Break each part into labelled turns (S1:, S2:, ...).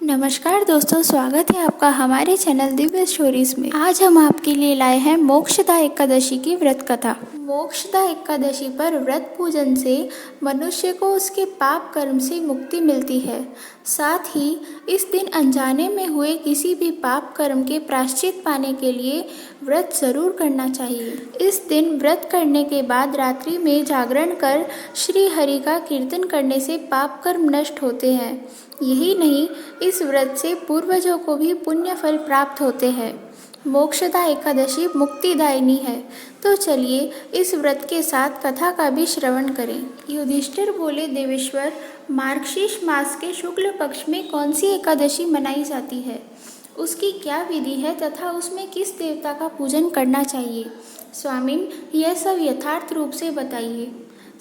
S1: नमस्कार दोस्तों, स्वागत है आपका हमारे चैनल दिव्य स्टोरीज में। आज हम आपके लिए लाए हैं मोक्षदा एकादशी की व्रत कथा। मोक्षदा एकादशी पर व्रत पूजन से मनुष्य को उसके पाप कर्म से मुक्ति मिलती है। साथ ही इस दिन अनजाने में हुए किसी भी पाप कर्म के प्रायश्चित पाने के लिए व्रत जरूर करना चाहिए। इस दिन व्रत करने के बाद रात्रि में जागरण कर श्री हरि का कीर्तन करने से पाप कर्म नष्ट होते हैं। यही नहीं, इस व्रत से पूर्वजों को भी पुण्य फल प्राप्त होते हैं। मोक्षदा एकादशी मुक्तिदायिनी है, तो चलिए इस व्रत के साथ कथा का भी श्रवण करें। युधिष्ठिर बोले, देवेश्वर, मार्गशीर्ष मास के शुक्ल पक्ष में कौन सी एकादशी मनाई जाती है? उसकी क्या विधि है तथा उसमें किस देवता का पूजन करना चाहिए? स्वामिन, यह सब यथार्थ रूप से बताइए।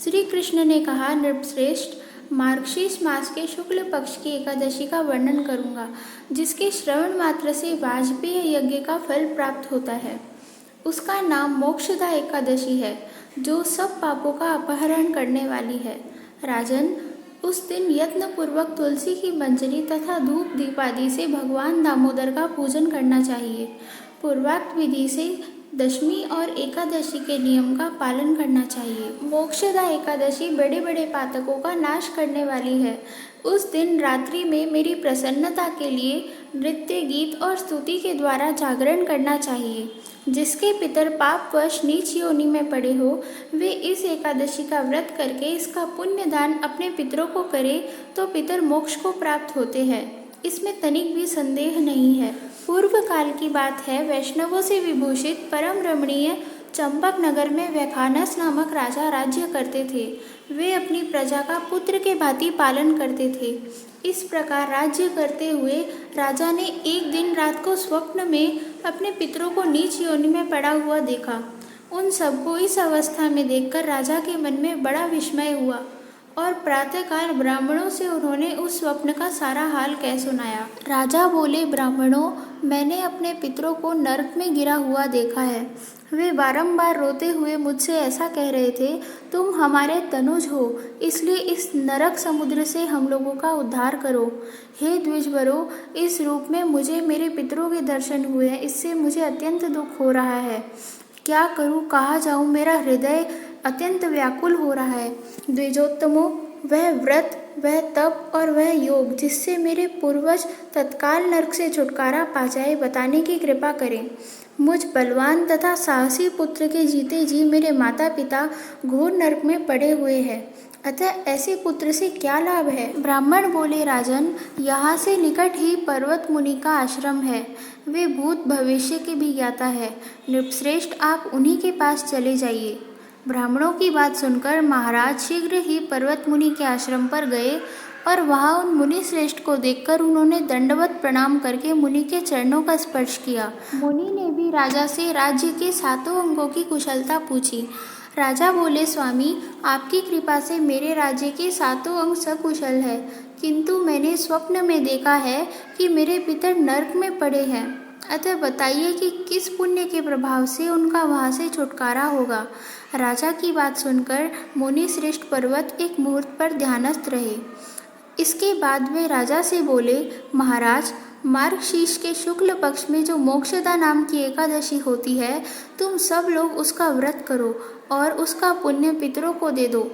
S1: श्री कृष्ण ने कहा, नृपश्रेष्ठ, मार्गशीर्ष मास के शुक्ल पक्ष की एकादशी का वर्णन करूंगा, जिसके श्रवण मात्र से वाजपेय यज्ञ का फल प्राप्त होता है। उसका नाम मोक्षदा एकादशी है, जो सब पापों का अपहरण करने वाली है। राजन, उस दिन यत्न पूर्वक तुलसी की मंजरी तथा धूप दीप आदि से भगवान दामोदर का पूजन करना चाहिए। पूर्वोक्त विधि से दशमी और एकादशी के नियम का पालन करना चाहिए। मोक्षदा एकादशी बड़े बड़े पातकों का नाश करने वाली है। उस दिन रात्रि में मेरी प्रसन्नता के लिए नृत्य, गीत और स्तुति के द्वारा जागरण करना चाहिए। जिसके पितर पापवश नीच योनि में पड़े हो, वे इस एकादशी का व्रत करके इसका पुण्य दान अपने पितरों को करे तो पितर मोक्ष को प्राप्त होते हैं। इसमें तनिक भी संदेह नहीं है। पूर्व काल की बात है, वैष्णवों से विभूषित परम रमणीय चंपक नगर में वैखानस नामक राजा राज्य करते थे। वे अपनी प्रजा का पुत्र के भांति पालन करते थे। इस प्रकार राज्य करते हुए राजा ने एक दिन रात को स्वप्न में अपने पितरों को नीच योनि में पड़ा हुआ देखा। उन सबको इस अवस्था में देखकर राजा के मन में बड़ा विस्मय हुआ और प्रातःकाल ब्राह्मणों से उन्होंने उस स्वप्न का सारा हाल कह सुनाया। राजा बोले, ब्राह्मणों, मैंने अपने पितरों को नरक में गिरा हुआ देखा है। वे बारंबार रोते हुए मुझसे ऐसा कह रहे थे, तुम हमारे तनुज हो, इसलिए इस नरक समुद्र से हम लोगों का उद्धार करो। हे द्विजवरों, इस रूप में मुझे मेरे पितरों के दर्शन हुए हैं, इससे मुझे अत्यंत दुख हो रहा है। क्या करूं, कहाँ जाऊं, मेरा हृदय अत्यंत व्याकुल हो रहा है। द्विजोत्तमों, वह व्रत, वह तप और वह योग जिससे मेरे पूर्वज तत्काल नरक से छुटकारा पा जाए, बताने की कृपा करें। मुझ बलवान तथा साहसी पुत्र के जीते जी मेरे माता पिता घोर नरक में पड़े हुए हैं, अतः ऐसे पुत्र से क्या लाभ है? ब्राह्मण बोले, राजन, यहाँ से निकट ही पर्वत मुनि का आश्रम है। वे भूत भविष्य के भी ज्ञाता है। नृपश्रेष्ठ, आप उन्हीं के पास चले जाइए। ब्राह्मणों की बात सुनकर महाराज शीघ्र ही पर्वत मुनि के आश्रम पर गए और वहां उन मुनि श्रेष्ठ को देखकर उन्होंने दंडवत प्रणाम करके मुनि के चरणों का स्पर्श किया। मुनि ने भी राजा से राज्य के 7 अंगों की कुशलता पूछी। राजा बोले, स्वामी, आपकी कृपा से मेरे राज्य के 7 अंग सकुशल है, किंतु मैंने स्वप्न में देखा है कि मेरे पितर नरक में पड़े हैं। अतः बताइए कि किस पुण्य के प्रभाव से उनका वहां से छुटकारा होगा। राजा की बात सुनकर मुनि श्रेष्ठ पर्वत एक मुहूर्त पर ध्यानस्थ रहे। इसके बाद वे राजा से बोले, महाराज, मार्गशीर्ष के शुक्ल पक्ष में जो मोक्षदा नाम की एकादशी होती है, तुम सब लोग उसका व्रत करो और उसका पुण्य पितरों को दे दो।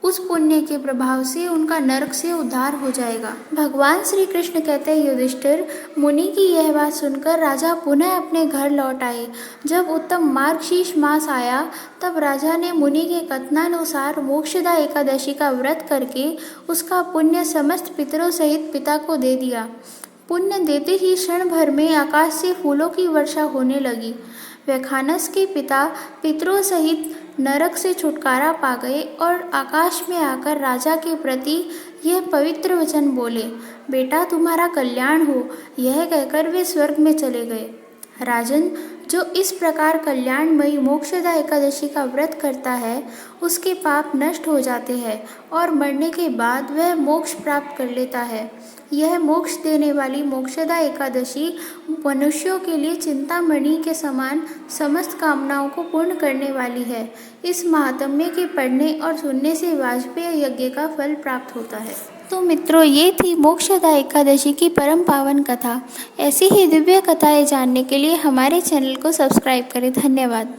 S1: उस पुण्य के प्रभाव से उनका नरक से उद्धार हो जाएगा। भगवान श्री कृष्ण कहते हैं, युधिष्ठिर, मुनि की यह बात सुनकर राजा पुनः अपने घर लौट आए। जब उत्तम मार्गशीर्ष मास आया, तब राजा ने मुनि के कथनानुसार मोक्षदा एकादशी का व्रत करके उसका पुण्य समस्त पितरों सहित पिता को दे दिया। पुण्य देते ही क्षण भर में आकाश से फूलों की वर्षा होने लगी। वैखानस के पिता पितरों सहित नरक से छुटकारा पा गए और आकाश में आकर राजा के प्रति यह पवित्र वचन बोले, बेटा, तुम्हारा कल्याण हो। यह कहकर वे स्वर्ग में चले गए। राजन, जो इस प्रकार कल्याणमयी मोक्षदा एकादशी का व्रत करता है, उसके पाप नष्ट हो जाते हैं और मरने के बाद वह मोक्ष प्राप्त कर लेता है। यह मोक्ष देने वाली मोक्षदा एकादशी मनुष्यों के लिए चिंतामणि के समान समस्त कामनाओं को पूर्ण करने वाली है। इस महात्म्य के पढ़ने और सुनने से वाजपेय यज्ञ का फल प्राप्त होता है। तो मित्रों, ये थी मोक्षदा एकादशी की परम पावन कथा। ऐसी ही दिव्य कथाएं जानने के लिए हमारे चैनल को सब्सक्राइब करें। धन्यवाद।